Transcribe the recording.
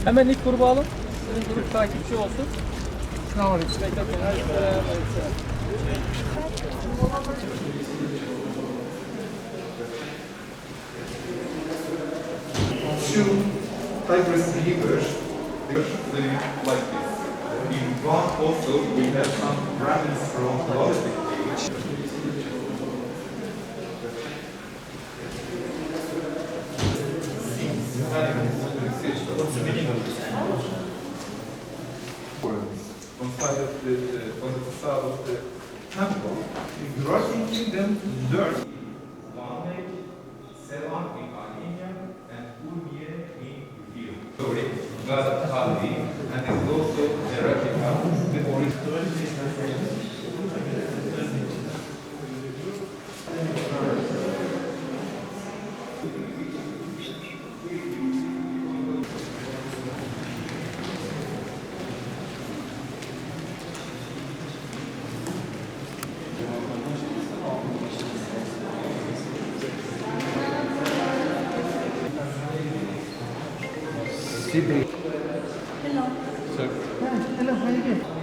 Hemen ilk grubu alın. Sizin grup takipçi olsun. Tamam. Bekletin. Hadi beraber. Two type receivers, they live like this. In front also we have some branches from logistic page. What's the meaning of this? On the facade of the temple, rotating them to dirt. Muhammed, Sevan in Armenia, and Urmiye in Rio. Sorry, Gaza Khaldi, and it's also a replica of the original. Hello. Sir. Hello, how are you doing?